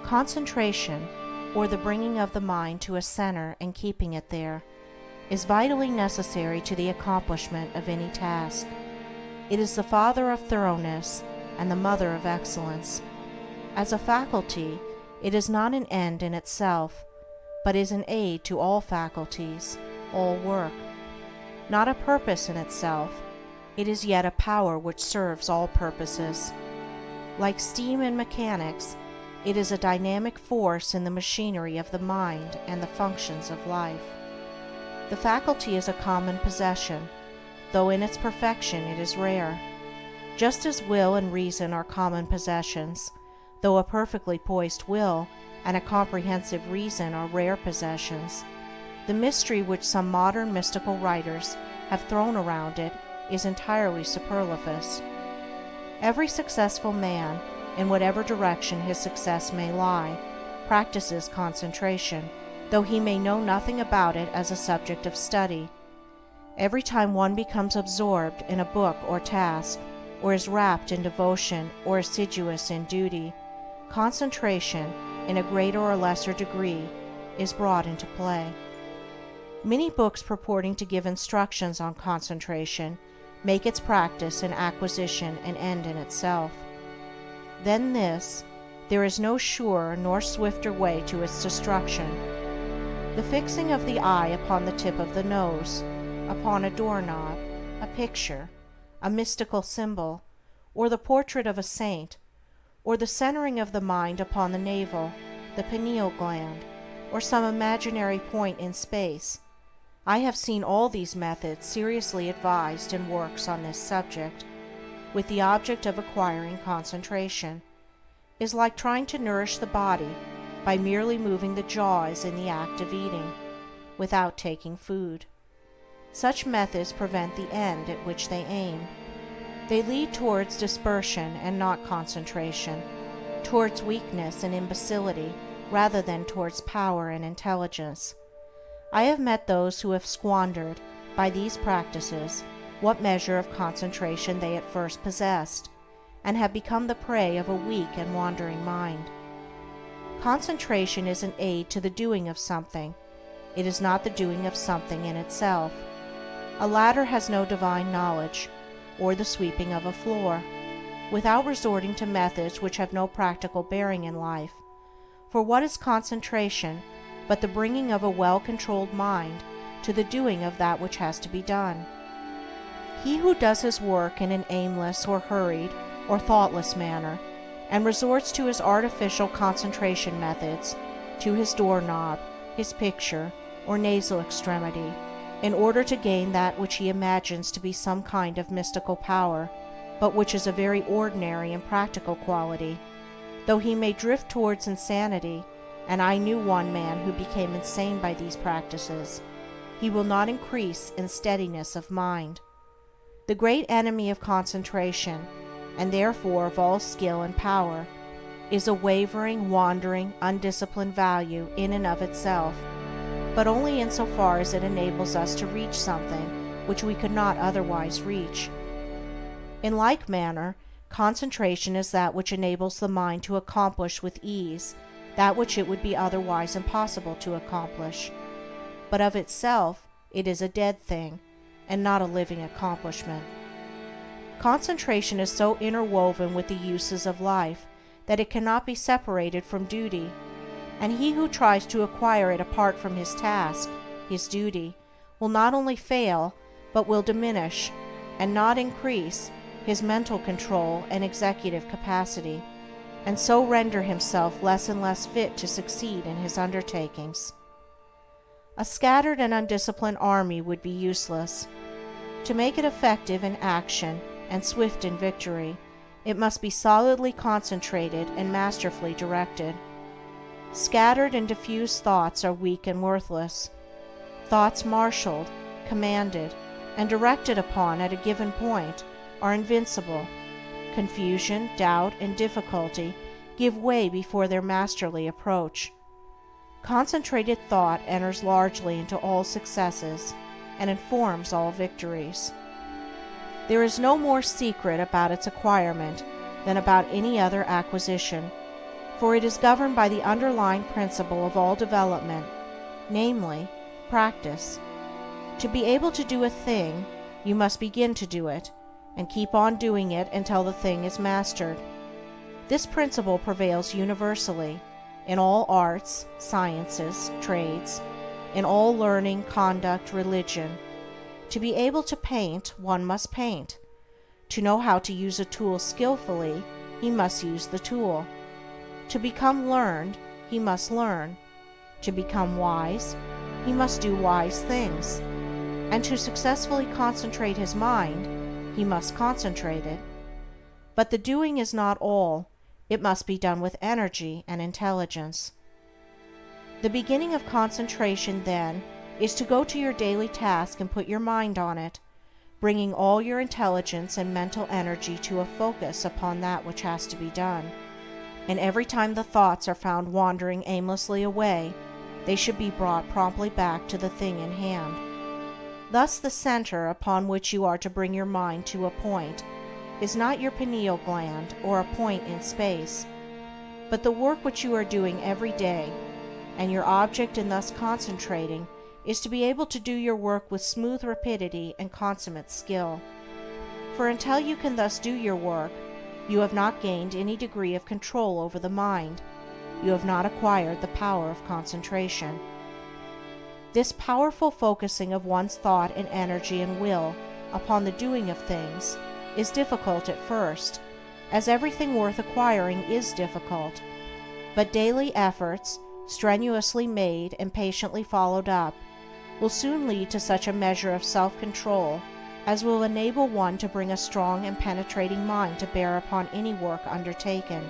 Concentration, or the bringing of the mind to a center and keeping it there, is vitally necessary to the accomplishment of any task. It is the father of thoroughness and the mother of excellence. As a faculty, it is not an end in itself, but is an aid to all faculties, all work. Not a purpose in itself, it is yet a power which serves all purposes. Like steam in mechanics, it is a dynamic force in the machinery of the mind and the functions of life. The faculty is a common possession, though in its perfection it is rare. Just as will and reason are common possessions, though a perfectly poised will and a comprehensive reason are rare possessions, the mystery which some modern mystical writers have thrown around it is entirely superfluous. Every successful man, in whatever direction his success may lie, practices concentration, though he may know nothing about it as a subject of study. Every time one becomes absorbed in a book or task, or is rapt in devotion or assiduous in duty, concentration, in a greater or lesser degree, is brought into play. Many books purporting to give instructions on concentration make its practice and acquisition an end in itself. Then this, there is no surer nor swifter way to its destruction. The fixing of the eye upon the tip of the nose, upon a doorknob, a picture, a mystical symbol, or the portrait of a saint, or the centering of the mind upon the navel, the pineal gland, or some imaginary point in space. I have seen all these methods seriously advised in works on this subject, with the object of acquiring concentration, is like trying to nourish the body by merely moving the jaws in the act of eating, without taking food. Such methods prevent the end at which they aim. They lead towards dispersion and not concentration, towards weakness and imbecility rather than towards power and intelligence. I have met those who have squandered, by these practices, what measure of concentration they at first possessed, and have become the prey of a weak and wandering mind. Concentration is an aid to the doing of something. It is not the doing of something in itself. A ladder has no divine knowledge, or the sweeping of a floor, without resorting to methods which have no practical bearing in life. For what is concentration but the bringing of a well-controlled mind to the doing of that which has to be done? He who does his work in an aimless or hurried or thoughtless manner, and resorts to his artificial concentration methods, to his doorknob, his picture, or nasal extremity, in order to gain that which he imagines to be some kind of mystical power, but which is a very ordinary and practical quality, though he may drift towards insanity, and I knew one man who became insane by these practices, he will not increase in steadiness of mind. The great enemy of concentration, and therefore of all skill and power, is a wavering, wandering, undisciplined value in and of itself, but only insofar as it enables us to reach something which we could not otherwise reach. In like manner, concentration is that which enables the mind to accomplish with ease that which it would be otherwise impossible to accomplish. But of itself it is a dead thing, and not a living accomplishment. Concentration is so interwoven with the uses of life that it cannot be separated from duty, and he who tries to acquire it apart from his task, his duty, will not only fail, but will diminish, and not increase, his mental control and executive capacity, and so render himself less and less fit to succeed in his undertakings. A scattered and undisciplined army would be useless. To make it effective in action and swift in victory, it must be solidly concentrated and masterfully directed. Scattered and diffused thoughts are weak and worthless. Thoughts marshaled, commanded, and directed upon at a given point are invincible. Confusion, doubt, and difficulty give way before their masterly approach. Concentrated thought enters largely into all successes and informs all victories. There is no more secret about its acquirement than about any other acquisition, for it is governed by the underlying principle of all development, namely, practice. To be able to do a thing, you must begin to do it, and keep on doing it until the thing is mastered. This principle prevails universally, in all arts, sciences, trades, in all learning, conduct, religion. To be able to paint, one must paint. To know how to use a tool skillfully, he must use the tool. To become learned, he must learn. To become wise, he must do wise things. And to successfully concentrate his mind, he must concentrate it. But the doing is not all. It must be done with energy and intelligence. The beginning of concentration, then, is to go to your daily task and put your mind on it, bringing all your intelligence and mental energy to a focus upon that which has to be done. And every time the thoughts are found wandering aimlessly away, they should be brought promptly back to the thing in hand. Thus the center upon which you are to bring your mind to a point is not your pineal gland or a point in space, but the work which you are doing every day, and your object in thus concentrating is to be able to do your work with smooth rapidity and consummate skill. For until you can thus do your work, you have not gained any degree of control over the mind. You have not acquired the power of concentration. This powerful focusing of one's thought and energy and will upon the doing of things is difficult at first, as everything worth acquiring is difficult, but daily efforts, strenuously made and patiently followed up, will soon lead to such a measure of self-control as will enable one to bring a strong and penetrating mind to bear upon any work undertaken,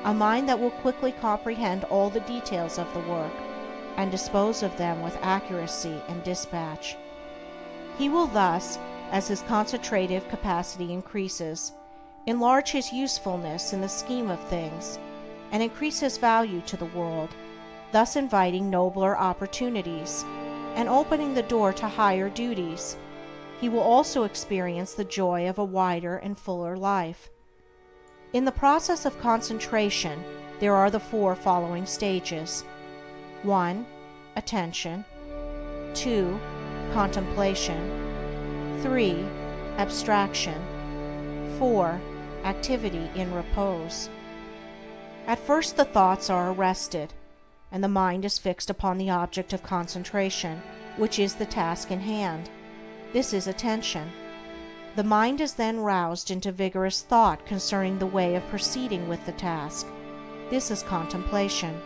a mind that will quickly comprehend all the details of the work and dispose of them with accuracy and dispatch. He will thus, as his concentrative capacity increases, enlarge his usefulness in the scheme of things, and increase his value to the world, thus inviting nobler opportunities, and opening the door to higher duties. He will also experience the joy of a wider and fuller life. In the process of concentration, there are the four following stages. 1. Attention. 2. Contemplation. 3. Abstraction. 4. Activity in repose. At first the thoughts are arrested, and the mind is fixed upon the object of concentration, which is the task in hand. This is attention. The mind is then roused into vigorous thought concerning the way of proceeding with the task. This is contemplation.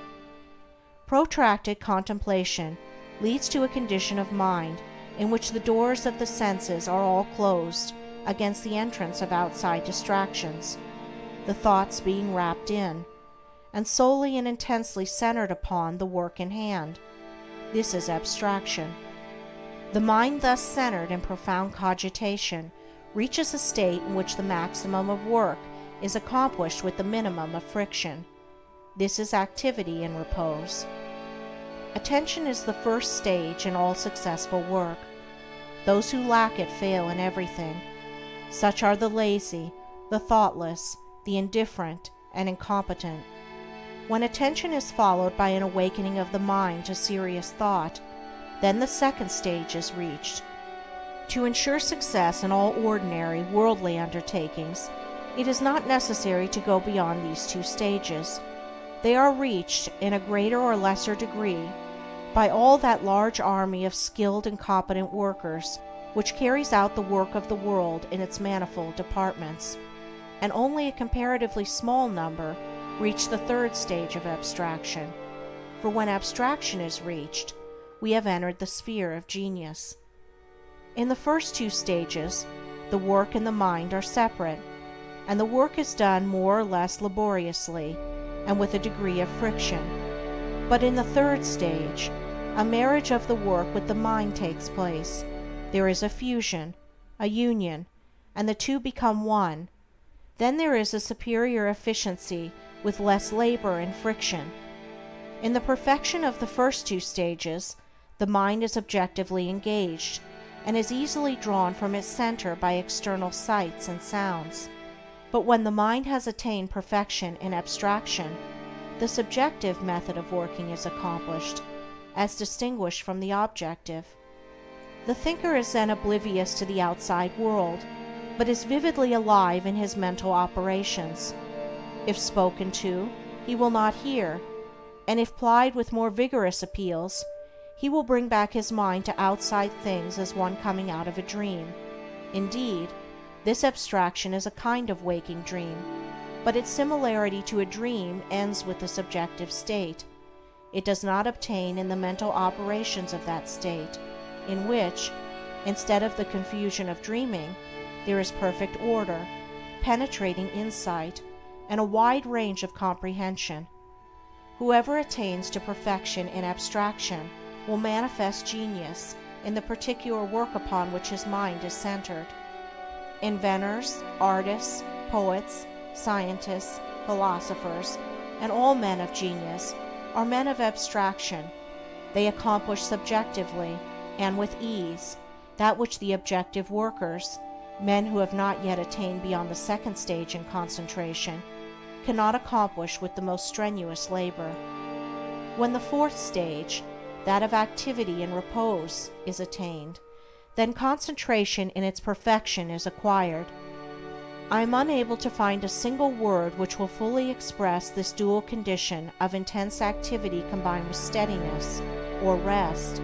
Protracted contemplation leads to a condition of mind in which the doors of the senses are all closed against the entrance of outside distractions, the thoughts being wrapped in, and solely and intensely centered upon the work in hand. This is abstraction. The mind thus centered in profound cogitation reaches a state in which the maximum of work is accomplished with the minimum of friction. This is activity in repose. Attention is the first stage in all successful work. Those who lack it fail in everything. Such are the lazy, the thoughtless, the indifferent, and incompetent. When attention is followed by an awakening of the mind to serious thought, then the second stage is reached. To ensure success in all ordinary, worldly undertakings, it is not necessary to go beyond these two stages. They are reached, in a greater or lesser degree, by all that large army of skilled and competent workers which carries out the work of the world in its manifold departments, and only a comparatively small number reach the third stage of abstraction, for when abstraction is reached, we have entered the sphere of genius. In the first two stages, the work and the mind are separate, and the work is done more or less laboriously and with a degree of friction. But in the third stage, a marriage of the work with the mind takes place. There is a fusion, a union, and the two become one. Then there is a superior efficiency with less labor and friction. In the perfection of the first two stages, the mind is objectively engaged, and is easily drawn from its center by external sights and sounds. But when the mind has attained perfection in abstraction, the subjective method of working is accomplished, as distinguished from the objective. The thinker is then oblivious to the outside world, but is vividly alive in his mental operations. If spoken to, he will not hear, and if plied with more vigorous appeals, he will bring back his mind to outside things as one coming out of a dream. Indeed, this abstraction is a kind of waking dream, but its similarity to a dream ends with the subjective state. It does not obtain in the mental operations of that state, in which, instead of the confusion of dreaming, there is perfect order, penetrating insight, and a wide range of comprehension. Whoever attains to perfection in abstraction will manifest genius in the particular work upon which his mind is centered. Inventors, artists, poets, scientists, philosophers, and all men of genius are men of abstraction. They accomplish subjectively, and with ease, that which the objective workers, men who have not yet attained beyond the second stage in concentration, cannot accomplish with the most strenuous labor. When the fourth stage, that of activity and repose, is attained, then concentration in its perfection is acquired. I am unable to find a single word which will fully express this dual condition of intense activity combined with steadiness, or rest,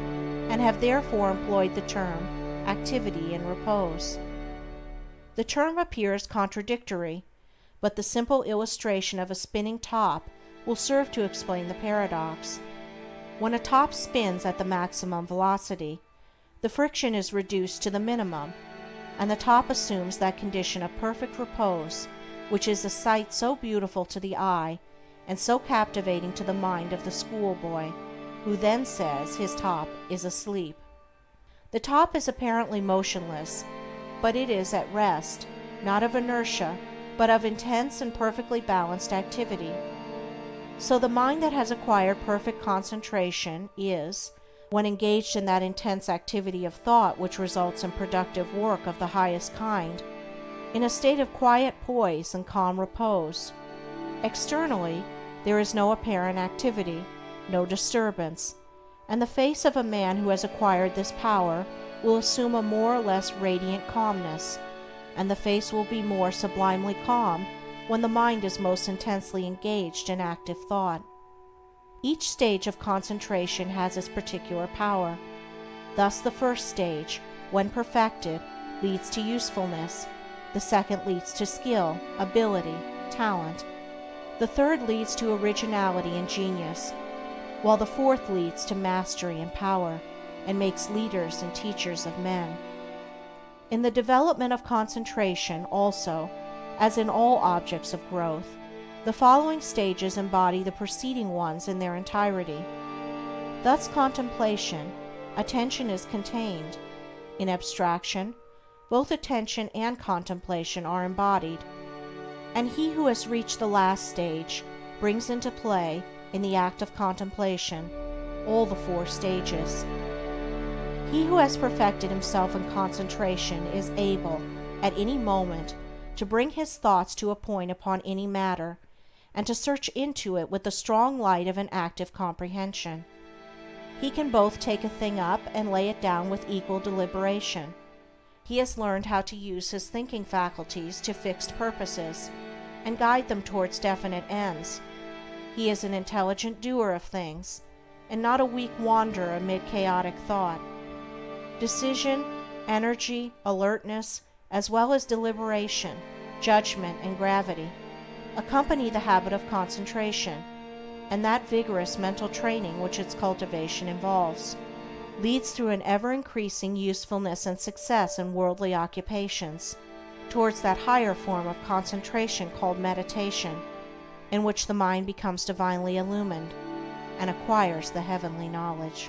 and have therefore employed the term activity and repose. The term appears contradictory, but the simple illustration of a spinning top will serve to explain the paradox. When a top spins at the maximum velocity, the friction is reduced to the minimum, and the top assumes that condition of perfect repose which is a sight so beautiful to the eye and so captivating to the mind of the schoolboy, who then says his top is asleep. The top is apparently motionless, but it is at rest, not of inertia, but of intense and perfectly balanced activity. So the mind that has acquired perfect concentration is, when engaged in that intense activity of thought which results in productive work of the highest kind, in a state of quiet poise and calm repose. Externally, there is no apparent activity, no disturbance, and the face of a man who has acquired this power will assume a more or less radiant calmness, and the face will be more sublimely calm when the mind is most intensely engaged in active thought. Each stage of concentration has its particular power. Thus the first stage, when perfected, leads to usefulness, the second leads to skill, ability, talent, the third leads to originality and genius, while the fourth leads to mastery and power, and makes leaders and teachers of men. In the development of concentration also, as in all objects of growth, the following stages embody the preceding ones in their entirety. Thus contemplation, attention is contained. In abstraction, both attention and contemplation are embodied. And he who has reached the last stage brings into play, in the act of contemplation, all the four stages. He who has perfected himself in concentration is able, at any moment, to bring his thoughts to a point upon any matter, and to search into it with the strong light of an active comprehension. He can both take a thing up and lay it down with equal deliberation. He has learned how to use his thinking faculties to fixed purposes, and guide them towards definite ends. He is an intelligent doer of things, and not a weak wanderer amid chaotic thought. Decision, energy, alertness, as well as deliberation, judgment, and gravity accompany the habit of concentration, and that vigorous mental training which its cultivation involves leads through an ever-increasing usefulness and success in worldly occupations towards that higher form of concentration called meditation, in which the mind becomes divinely illumined and acquires the heavenly knowledge.